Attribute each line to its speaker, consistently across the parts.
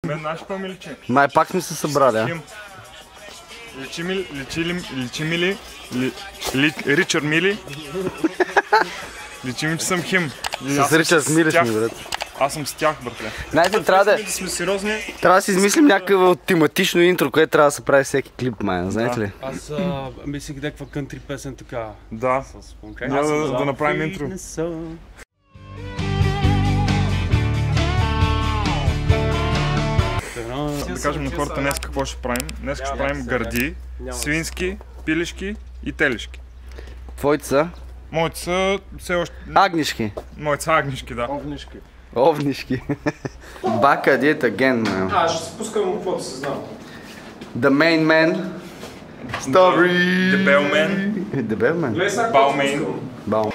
Speaker 1: Мен знаеш какво ми личи?
Speaker 2: Май пак сме се събрали, а?
Speaker 1: Личи ми ли? Ричард Мили? Личи ми, че съм Хим.
Speaker 2: С Ричард Мили сме, брат.
Speaker 1: Аз съм с тях, братле.
Speaker 2: Знаете, трябва да
Speaker 1: сме сериозни.
Speaker 2: Трябва да си измислим някакво тематично интро, което трябва да се прави всеки клип, май, знаете ли?
Speaker 3: Аз мислих някаква кънтри песен така.
Speaker 1: Да. Няма да направим интро. Да кажем на хората днес какво ще правим. Днес ще правим гърди, свински, пилешки и телешки.
Speaker 2: Твоите са?
Speaker 1: Моите са все още...
Speaker 2: Агнишки.
Speaker 1: Моите са агнишки, да.
Speaker 3: Овнишки.
Speaker 2: Овнишки. Back at it again, man.
Speaker 3: Аз ще се пускам каквото се знам.
Speaker 2: The main man. Story.
Speaker 1: The bellman.
Speaker 2: The bellman.
Speaker 1: Balmain.
Speaker 2: Бал.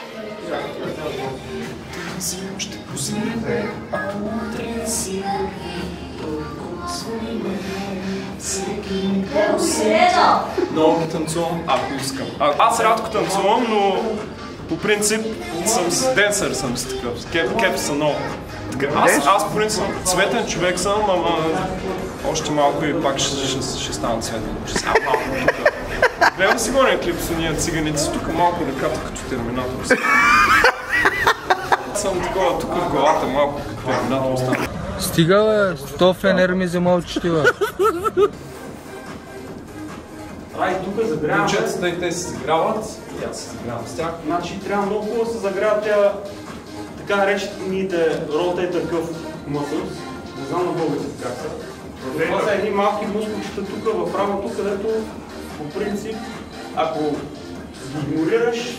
Speaker 3: Много ги танцувам, ако искам. Аз рядко танцувам, но по принцип съм с денсър, съм с такъв. Кеф съм много. Аз по принцип цветен човек съм, ама още малко и пак ще стана цветен. Ще стана малко тук. Гледам си горния клип с уния циганици, тук малко ръката като Терминатор. Съм такова тук в главата малко като Терминатор стана.
Speaker 4: Стига, бе, 100 фенер ми замълчи, бе.
Speaker 3: Ай, тук загрявам. Момчетата и те се загряват, и аз се загрявам с тях. Значи трябва много хубаво да се загряват тя така наречените rotator cuff muscles. Не знам на български как са. Това са едни малки мускулчета тук в рамото, където по принцип, ако ги игнорираш,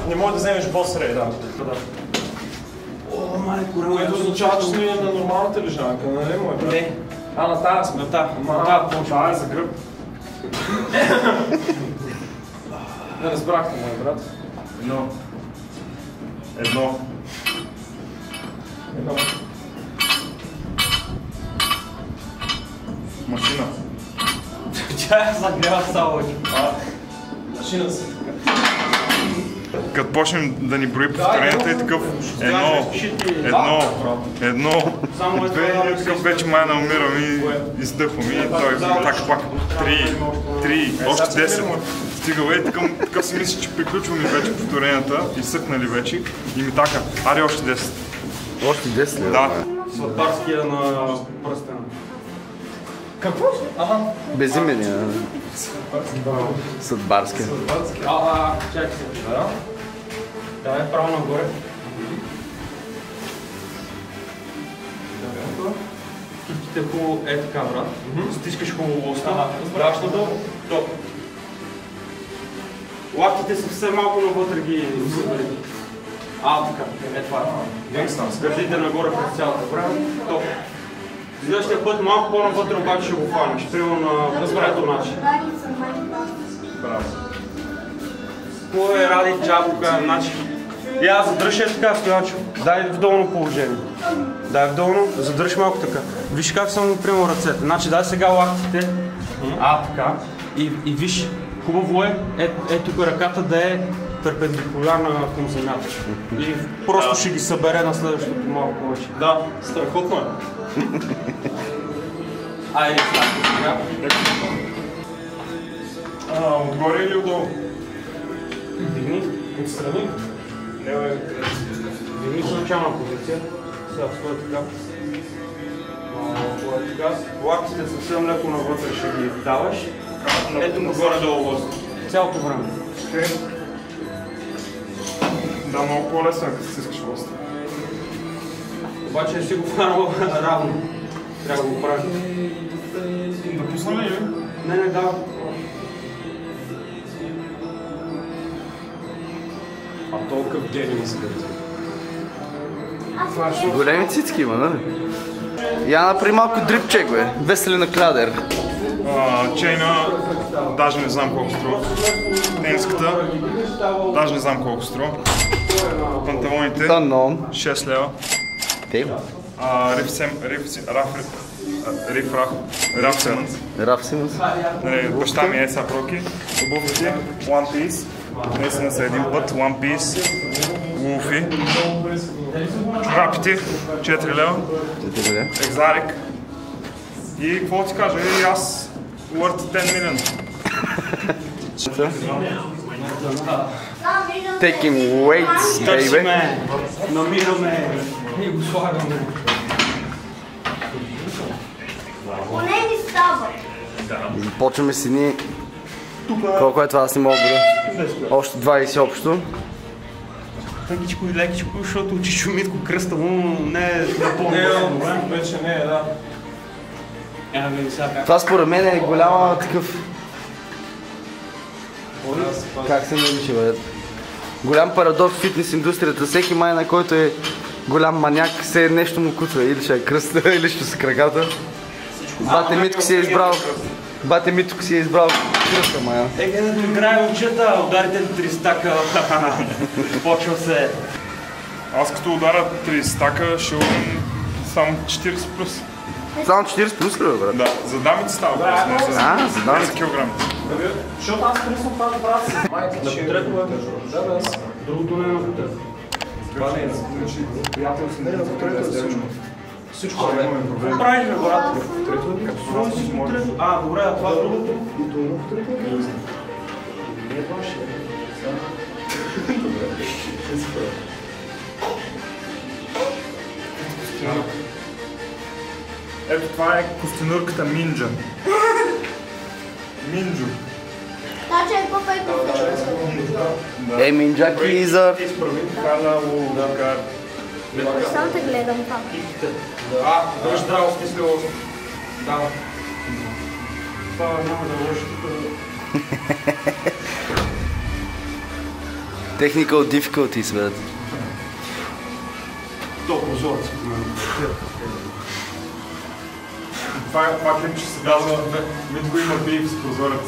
Speaker 3: не можеш да вземеш бос рейд. О, майко, което означава, че сме на нормалната лежанка, нали мой брат? Не. На тази сме, това е за гръб. Не разбрахте, мой брат.
Speaker 1: Едно. Машина.
Speaker 3: Тя е загрява само. Машина си така.
Speaker 1: Като почнем да ни брои повторенията и такъв едно, две и такъв вече май наумирам и издъхвам и той така пак 3, още 10. Стига и такъв си мисли, че приключвам и вече повторенията, изсъкнали вече и ми така, аре още 10.
Speaker 2: Още 10 ли?
Speaker 1: Да.
Speaker 3: Сватбарския на пръстена. Какво?
Speaker 2: Безимения. Съдбарския.
Speaker 3: Чакай се. Давай право нагоре. Кипките хубаво е така, брат. Стискаш хубаво уста. Браш надолу. Топ. Лактите са все малко навътре ги събери. Така. Това е. Гърдите нагоре през цялата време. Топ. Следващия път малко по-навътре обаче ще го хванеш. Примерно на разбрато начин.
Speaker 1: Браво.
Speaker 3: Какво е ради джабука начин? И аз задръж така, Стоянчо. Дай в долно положение. Дай в долно, задръж малко така. Виж как съм му приемал ръцете. Значи дай сега лактите. Така. И виж, хубаво е тук ръката да е перпендикулярна към земята. И просто ще ги събере на следващото малко повече. Да, страхотно е. Айде, сега.
Speaker 1: Отгоре или отдолу?
Speaker 3: Дигни, отстрани. Дигни в начална позиция. Сега стоя така. Лактите съвсем леко навътре ще ги даваш. Ето му горе-долу лост. Цялото време.
Speaker 1: Да, много по-лесно е, като си искаш лост.
Speaker 3: Обаче не си го фанал равно. Трябва да го прави.
Speaker 1: Да пусна ли?
Speaker 3: Не, да. Толкова гени ми се гърди.
Speaker 2: Големи цицки има, нали? Я направи малко дрипчек, бе. Весели на клядер.
Speaker 1: Чейна, даже не знам колко струва. Тениската, даже не знам колко струва. Панталоните, 6 лева. Раф Симънс. Баща ми е Сапроки. Обувките, One Piece. Наистина са един път, One Piece, Wolfie. чорапите, 4 лева, екзарик. И какво ти кажа, и аз worth 10 million.
Speaker 2: Taking weights, baby.
Speaker 3: Намираме и го слагаме.
Speaker 5: Поне ми става.
Speaker 2: Почваме си ни... Колко е това, аз не мога да... Още 20 общо.
Speaker 3: Тънкичко и лекичко, защото Чичо Митко кръста му не е напълно.
Speaker 1: Вече не е, да.
Speaker 2: Това според мен е голяма такъв... Как се нарича, бе? Голям парадокс в фитнес индустрията. Всеки май, на който е голям маняк, все нещо му куцва. Или ще е кръста, или ще са краката. Бате Митко си е избрал... Бате Митко си е избрал кръста, мая.
Speaker 3: Гледате играе момчета, ударите 3 стака. Почва се.
Speaker 1: Аз като удара 30 стака ще умам само 40 плюс.
Speaker 2: Само 40 плюс ли, бе, брат?
Speaker 1: Да, за дамите става плюс, не
Speaker 2: за дамите.
Speaker 1: за килограмите.
Speaker 3: Защото аз харесвам това да правя си. На потрето е. Да, бе, аз. Другото не е на потрето.
Speaker 1: Това не е, значи приятел си не е на потрето.
Speaker 3: Всичко е. Какво правиш, бе, брат? Като си потрето. А, добре, а това другото? И това на потрето е. Не е ваше.
Speaker 1: Ето това е костенурката Минджа. Минджо.
Speaker 5: Значи е по-пейко.
Speaker 2: Минджаки и за...
Speaker 5: Само те гледам там.
Speaker 3: Да, здраво стиска лост. Да. Това няма да лоши тук.
Speaker 2: Technical difficulties, бе.
Speaker 3: То прозорец.
Speaker 1: Това клипче се казва Митко има бив с прозорец.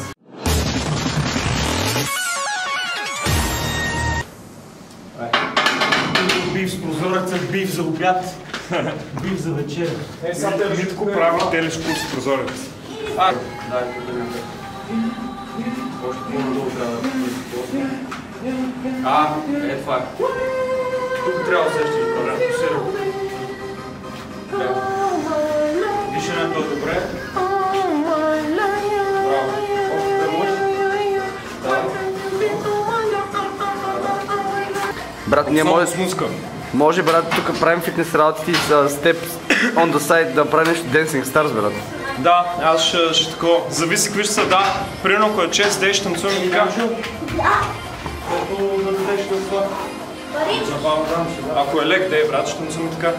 Speaker 3: Бив с прозореца, бив за обяд, бив за вечер.
Speaker 1: Митко прави телешко с прозорец.
Speaker 3: Дай тук да някак. Още по-надолу трябва да бъде. Това е. Тук трябва да усещаш, брат. Фокусирам. Дишането е добре. Браво. Още да можеш.
Speaker 2: Брат, ние може, брат, тук правим фитнес работите с теб on the side да правим нещо Dancing Stars, брат.
Speaker 3: Да, аз ще такова. Зависи какви ще са, да. Примерно, ако е чест, дей ще танцуваме така. Колко да дадеш на това? Ако е лек, дей, брат, ще танцуваме така.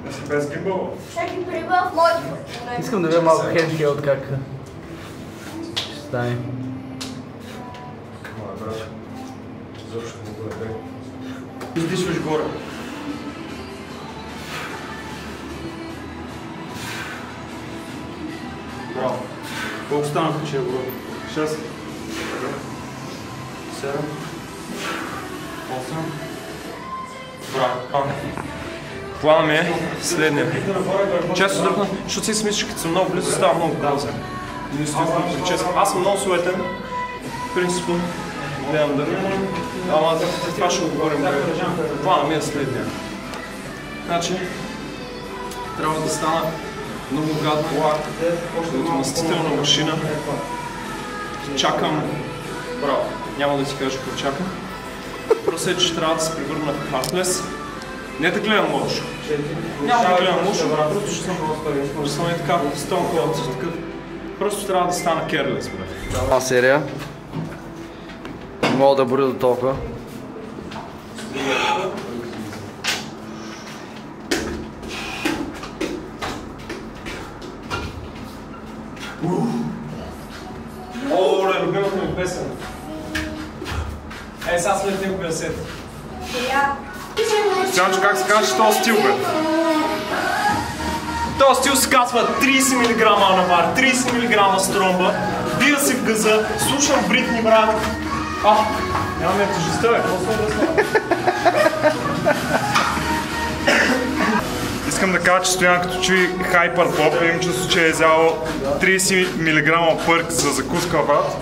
Speaker 1: Не си без гимбъл.
Speaker 5: Ще ги прибава в моето.
Speaker 2: Искам да видя малко хендхелд как ще стане.
Speaker 3: Издишваш горе. Браво. Колко станаха, че е горе? 6. 7. 8. Браво. Плана ми е следния. Често дръпна, защото си смислиш, като съм много близо, става много бързо. Аз съм много суетен. Принципно. Гледам да... Ама това ще го говорим. Плана ми е следния. Значи, трябва да стана много гадна, като мастителна машина. Чакам... Браво, няма да ти кажа какво чакам. Просто е, че трябва да се превърна в хартлес. Не да гледам лошо. Няма да гледам лошо, просто ще съм и така, стон колът, такъв. Просто трябва да стана керлес, брат.
Speaker 2: Това серия. Мога да боря до толкова.
Speaker 3: Оле, любимата ми песен. Сега след него бе сет.
Speaker 1: Стоянчо, как се казваш този стил, бе?
Speaker 3: Този стил се казва 30 мг анабар, 30 мг стромба, бия си в газа, слушам Бритни, брат. Нямаме тежестта, бе.
Speaker 1: Искам да кажа, че Стоян като чуи хайпер поп, имам чувство, че е взял 30 мг пърк за закуска, брат.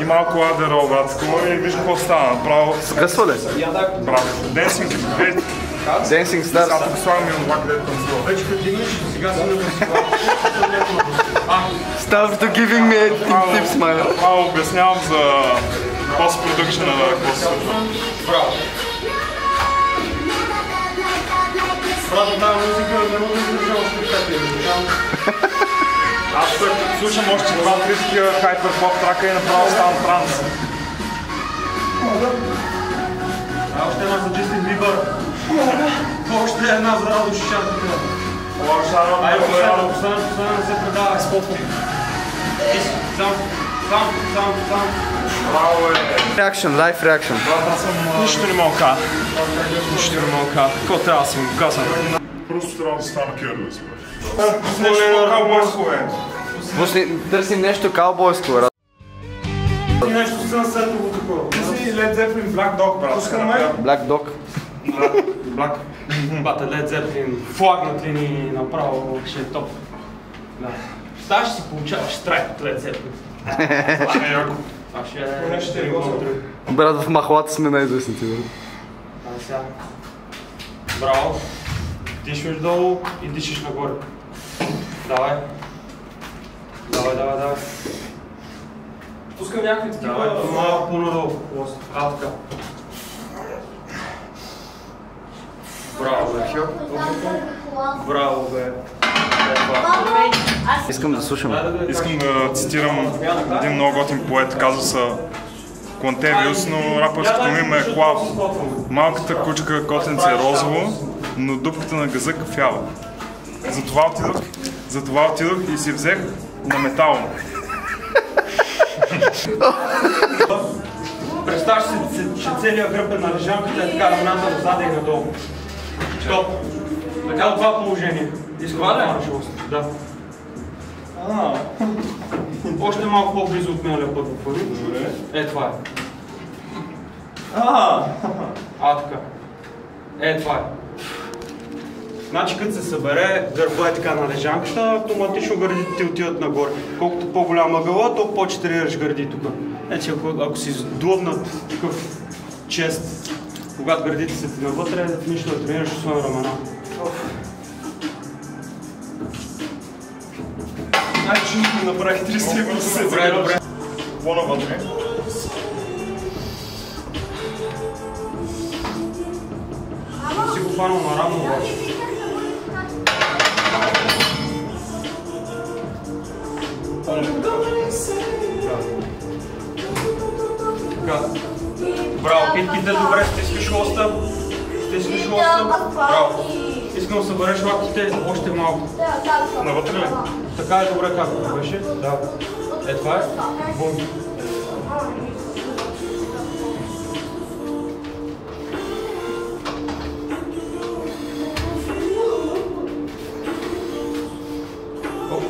Speaker 1: и малко ладеро, братско, и виж какво става, направо.
Speaker 2: Скъсва ли?
Speaker 1: Брат, Dancing, виж.
Speaker 2: Dancing Stars.
Speaker 1: Сега тук слагам и това, където танцува.
Speaker 3: Вече като дигнеш, сега си на
Speaker 2: Start to giving me tips, man.
Speaker 1: Направо обяснявам за постпродъкшена на какво се случва.
Speaker 3: Браво! Брато, тази музика не мога да издържа още 5 минути.
Speaker 1: Аз слушам още 2-3 такива хайпер-поп трака и направо ставам транс.
Speaker 3: Още една за Джастин Бибър. Още една за Радо Шишатика. Айде, остана, не се предава, спотвай. Сам.
Speaker 1: Браво е!
Speaker 2: Reaction, live reaction.
Speaker 3: Нищо не мога кажа. Какво трябва да съм го казал?
Speaker 1: Просто трябва да стана careless, бе.
Speaker 3: Нещо
Speaker 1: по-каубойско е.
Speaker 2: Търсим нещо каубойско, брат.
Speaker 3: Нещо сън сетово такова.
Speaker 1: Ти си Led Zeppelin Black Dog, брат.
Speaker 3: Пускаме.
Speaker 2: Black Dog.
Speaker 1: Black.
Speaker 3: Бата Led Zeppelin, флагнат ли ни направо, ще е топ. Да. Сега ще си получаваш страйк от Led Zeppelin.
Speaker 1: Това е яко.
Speaker 3: Това ще е готово.
Speaker 2: Брат, в махлата сме най-известните, брат.
Speaker 3: Сега. Браво. Дишваш долу и дишаш нагоре. Давай. Давай. Пускам някакви такива. Давай, малко по-надолу. Така. Браво, бе. Браво, бе.
Speaker 2: Искам да слушам.
Speaker 1: Искам да цитирам един много готин поет, казва се Клантевиус, но рапърското ми име е Клав. Малката кучка котенце е розово, но дупката на газа кафява. Затова отидох и си взех на метално.
Speaker 3: Представяш си, че целият гръб е на лежанката е така равната назад и надолу. Топ. Така от това положение. Това ли? Да. Още малко по-близо от миналия път го първи. Това е. Така. Това е. Значи като се събере, гърба е така на лежанката, автоматично гърдите ти отиват нагоре. Колкото по-голяма гъла, толкова повече тренираш гърди тук. Значи ако си длъбнат такъв чест, когато гърдите са ти навътре, нищо да тренираш, освен рамена.
Speaker 1: Значи ми направих 360.
Speaker 3: Добре.
Speaker 1: По-навътре.
Speaker 3: Си го фанал на рамо обаче. Браво, питките добре, стискаш лоста. Браво. Искам да събереш лактите още малко.
Speaker 1: Навътре ли?
Speaker 3: Така е добре, както беше. Да. Това е. Бум.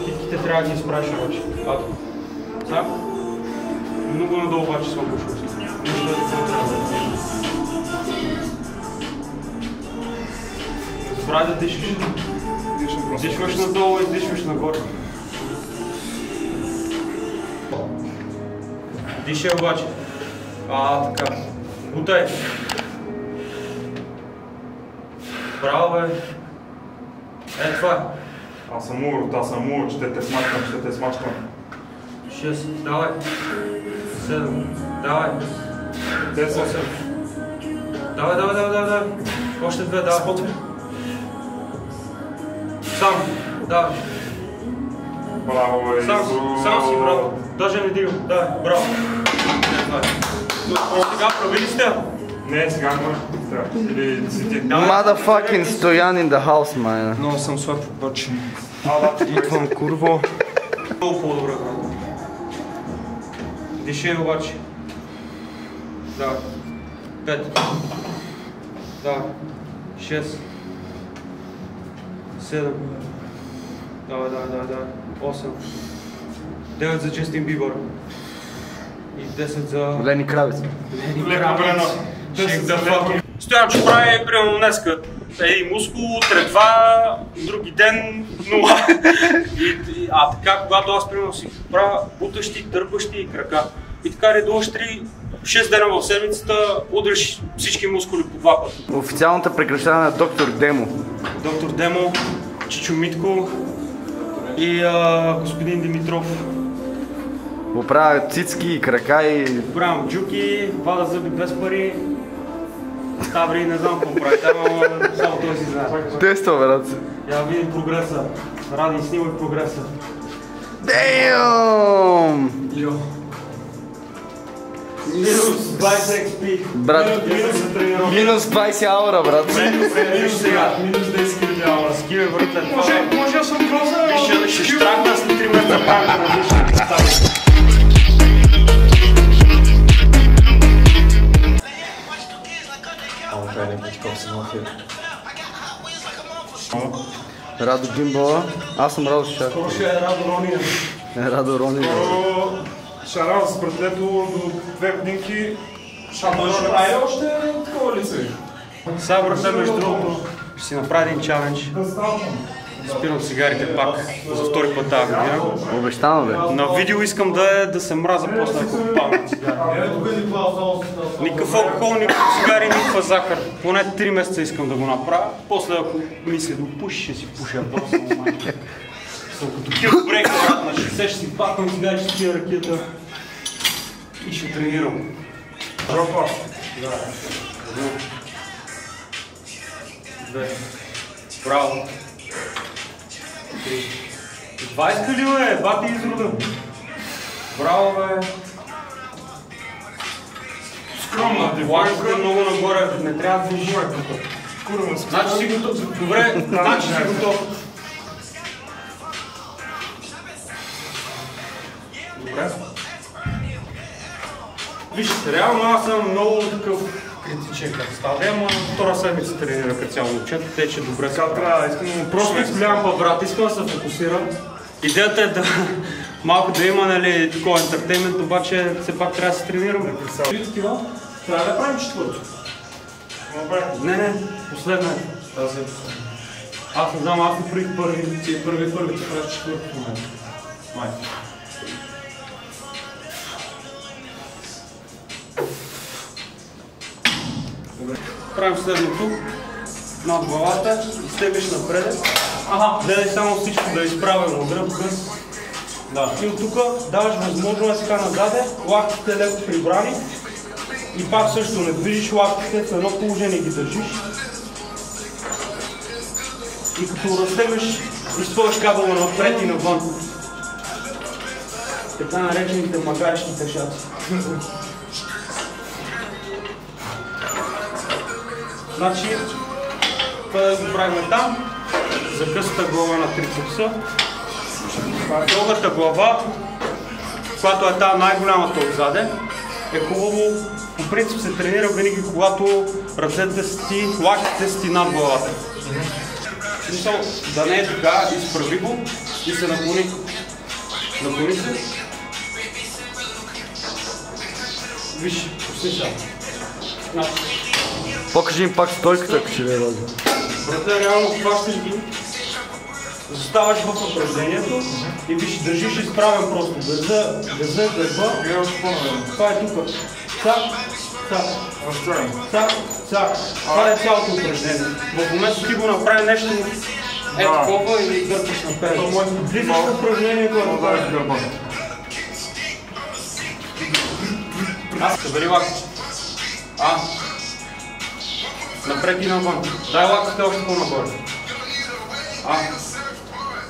Speaker 3: Питките трябва да ги изправиш обаче. Сега? Много надолу обаче съм пушил. Нищо да ти трябва да дишаш. Забравяй да дишаш. Дишваш надолу и дишваш нагоре. Дишай обаче. Така. Бутай. Браво, бе. Това е.
Speaker 1: Аз съм урод, ще те смачкам.
Speaker 3: 6, давай. 7, давай.
Speaker 1: 10.
Speaker 3: Давай. Още 2, давай. Спотвай. Сам, давай.
Speaker 1: Браво, бе.
Speaker 3: Сам си, браво. Даже не дигам, давай, браво. Сега прави ли сте?
Speaker 1: Не, сега не. Или си ти.
Speaker 2: Motherfucking Стоян in the house, man.
Speaker 3: Много съм слаб обаче. Идвам, курво. Много по-добре, брат. Дишай обаче. Давай. 5. Давай. 6. 7. Давай. 8. 9 за Джастин Бибър. И 10 за...
Speaker 2: Лени Кравец.
Speaker 3: Стоян, че прави примерно днеска. Един мускул, утре 2, други ден 0. Така, когато аз примерно си правя бутащи, дърпащи и крака. и така редуваш 6 дена в седмицата, удриш всички мускули по 2 пъти.
Speaker 2: Официалната прекращаване на доктор Демо.
Speaker 3: Доктор Демо, Чичо Митко и господин Димитров.
Speaker 2: Оправя цицки и крака и...
Speaker 3: Оправям джуки, вада зъби без пари. Ставри, не знам какво прави, но само той си знае.
Speaker 2: Тества, брат.
Speaker 3: Я видим прогреса. Ради, снимай прогреса.
Speaker 2: Damn!
Speaker 3: Йо. Минус 20 XP.
Speaker 2: Брат, минус 20 аура, брат.
Speaker 3: Минус сега. Минус 10 хиляди аура. Скиве въртен.
Speaker 1: Може да съм глаза.
Speaker 3: Ще штракна след 3 метра памет различни представи.
Speaker 2: Радо Гимбала. Аз съм Радо Шак.
Speaker 3: Това ще е Радо Рония.
Speaker 2: Радо Рония.
Speaker 1: Шарал с братлето до 2 годинки.
Speaker 3: Той ще прави още такова лице. Сега брате, между другото, ще си направи един чалендж. Спирам цигарите пак за втори път тази година.
Speaker 2: Обещано, бе.
Speaker 3: На видео искам да се мраза после ако палям цигари. Никакъв алкохол, никакъв цигари, никаква захар. Поне 3 месеца искам да го направя. После ако ми се допуши, ще си пуша просто. Съм като кил брейк, на 60 ще си пакам цигари, ще пия ракета и ще тренирам.
Speaker 1: Дропа.
Speaker 3: Да. Две. Браво. 20 ли бе? Бати изрода. Браво бе.
Speaker 1: Скромна ти
Speaker 3: Влагате много нагоре, не трябва да движи. Значи си готов. Добре, значи си готов. Добре. Виж, реално аз съм много такъв критичен как става. Ама втора седмица тренира като цяло момчета, тече добре. Просто изгледам по брат, искам да се фокусирам. Идеята е да малко да има, нали, такова ентертеймент, обаче все пак трябва да се тренираме. Трябва да правим четвърто. Не, последна е. Аз не знам, аз не правих първи, ти е първи, ти правиш четвърто в момента. Май. Правим следното. Над главата, изтеглиш напред. Гледай само всичко да е изправено от гръб, гъс. Да. И от тук даваш възможно е така назаде, лактите леко прибрани. И пак също не движиш лактите, в едно положение ги държиш. И като разтеглиш, изпълваш кабела напред и навън. Така наречените магарищи тъшаци. Значи, това да го правим там, за късата глава на трицепса. Дългата глава, която е тази най-голямата отзаде, е хубаво, по принцип се тренира винаги, когато ръцете си, лактите си над главата. Смисъл, да не е така, изправи го и се наклони. Наклони се. Виж, пусни сега.
Speaker 2: Покажи им пак стойката, ако ще ви е рози.
Speaker 3: Брате, реално хващаш ги, заставаш в упражнението и виж, държиш изправен просто. Газа, гърба. Това е тук. Цак, цак. Цак, цак. Това е цялото упражнение. В момента ти го направи нещо такова и дърпаш напред. Влизаш в упражнението, ако това е гърба. Събери лакти. Напред и навън. Дай лактите още по-нагоре.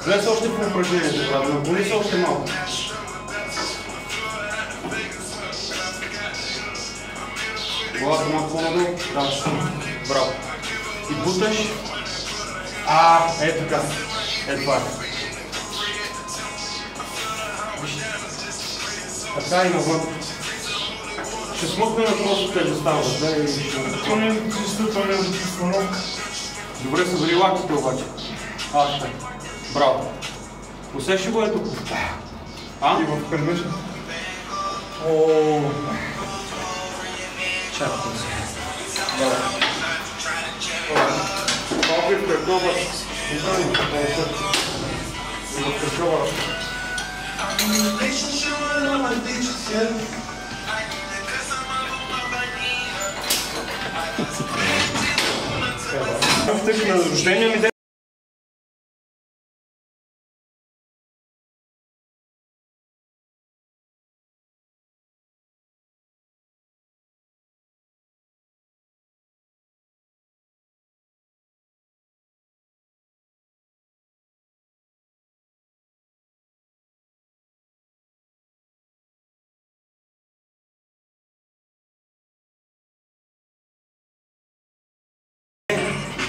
Speaker 3: Влез още в упражнението, брат. Наклони се още малко. Главата малко по-надолу. Да. Браво. И буташ. Ето така. Ето това. Така и навън. Ще смъкне на просто тежестта, да и добре, събери лактите обаче. Така. Браво. Усещи го ето. И в кърмиша. Чакай се. Малко в къркова. И в къркова. Тък на рождения ми ден.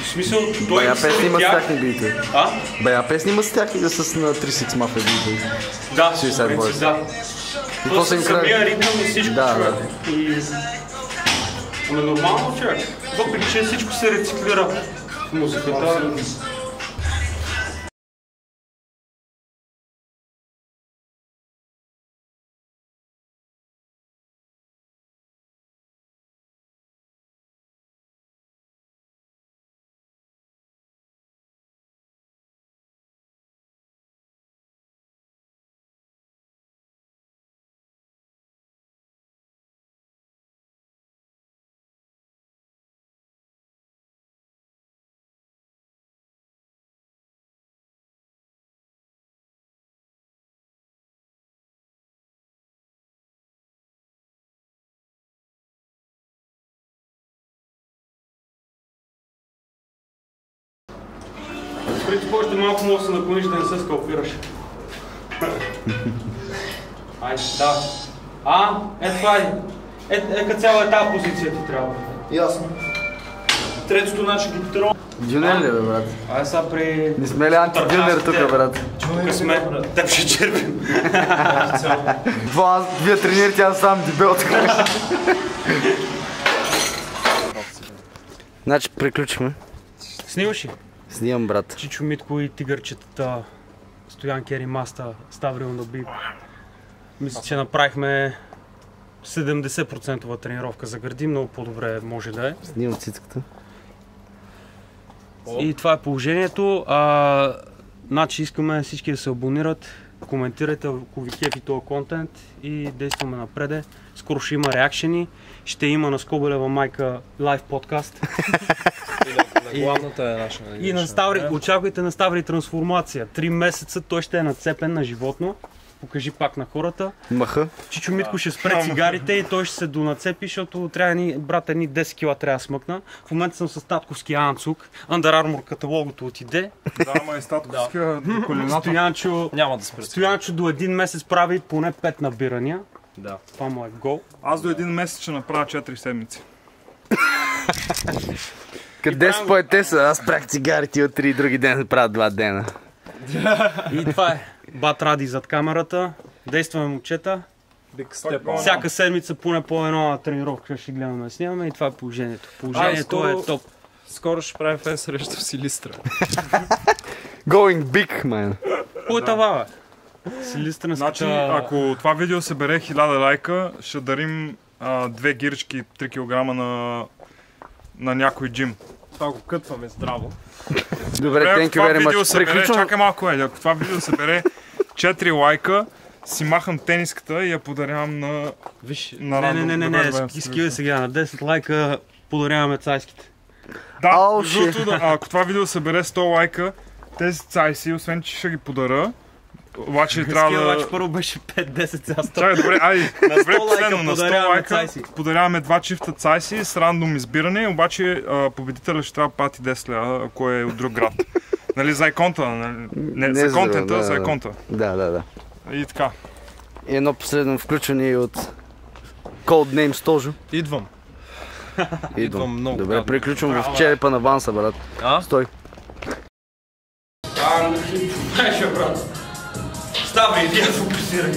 Speaker 3: В смисъл,
Speaker 2: Бая песни имат с тяхни битви.
Speaker 3: А?
Speaker 2: Бая песни имат с тяхни да с на 36 Mafia битви.
Speaker 3: Да,
Speaker 2: Suicide Boys.
Speaker 3: да.
Speaker 2: И после им
Speaker 3: самия ритъм и всичко,
Speaker 2: да,
Speaker 3: човек. И... Ама нормално, човек. Въпреки, че всичко се рециклира в музиката. Преди още малко може да се наклониш да не се скалпираш. Айде, да. Това е. Ека цяла тази позиция ти трябва.
Speaker 6: Ясно. Третото наше гитаро.
Speaker 2: Дюнер ли бе, брат?
Speaker 3: Ай сега при...
Speaker 2: Не сме ли антидюнер тук, брат?
Speaker 3: Тук сме. Теб ще черпим.
Speaker 2: Вие тренирате, аз сам дебел така. Значи приключихме.
Speaker 3: Снимаш ли?
Speaker 2: Снимам, брат.
Speaker 3: Чичо Митко и тигърчетата, Стоян Кери Маста, Ставрил на Бип. Мисля, че направихме 70% тренировка за гърди, много по-добре може да е.
Speaker 2: Снимам цицката.
Speaker 3: И това е положението. Значи искаме всички да се абонират, коментирайте, ако ви кефи този контент и действаме напреде. Скоро ще има реакшени, ще има на Скобелева майка лайв подкаст.
Speaker 6: Главната е наша.
Speaker 3: И на Ставри, очаквайте на Ставри трансформация. 3 месеца той ще е нацепен на животно. Покажи пак на хората.
Speaker 2: Маха.
Speaker 3: Чичо Митко ще спре цигарите и той ще се донацепи, защото трябва брат, едни 10 кила трябва да смъкна. В момента съм с татковски анцук. Under Armour каталогото отиде.
Speaker 1: Да, ама и статковска до колената.
Speaker 3: Стоянчо,
Speaker 6: Няма да спре.
Speaker 3: Стоянчо до един месец прави поне 5 набирания.
Speaker 6: Да.
Speaker 3: Това му е гол.
Speaker 1: Аз до един месец ще направя 4 седмици.
Speaker 2: Къде споете са? Аз правих цигарите от 3 други ден да правят 2 дена.
Speaker 3: И това е. Бат Ради зад камерата. Действаме момчета. Всяка седмица поне по една тренировка ще гледаме, снимаме и това е положението. Положението е топ.
Speaker 6: Скоро ще правим фен среща в Силистра.
Speaker 2: Going big, man.
Speaker 3: Кой е това, бе? Силистренската...
Speaker 1: Значи, ако това видео събере 1000 лайка, ще дарим 2 гирички 3 кг на някой джим.
Speaker 6: Това го кътваме здраво.
Speaker 2: Добре, thank you very much. Приключвам.
Speaker 1: Чакай малко, ако това видео събере 4 лайка, си махам тениската и я подарявам на...
Speaker 3: Виж,
Speaker 1: на
Speaker 3: не, скивай сега, на 10 лайка подаряваме цайските.
Speaker 1: Да, ако това видео събере 100 лайка, тези цайси, освен че ще ги подаря, обаче трябва да...
Speaker 3: Обаче първо беше 5-10 сега 100.
Speaker 1: Чакай, добре, добре, последно, на 100 лайка подаряваме 2 чифта цайси с рандом избиране, обаче победителя ще трябва да плати 10 лева, ако е от друг град. Нали, за иконта, не за контента, за иконта.
Speaker 2: Да.
Speaker 1: И така.
Speaker 2: И едно последно включване от Codename Стожо.
Speaker 6: Идвам.
Speaker 2: Идвам
Speaker 6: много.
Speaker 2: Добре, приключвам в черепа на Ванса, брат. Стой.
Speaker 3: Знаеш, брат. Ставай, иди да фокусирай.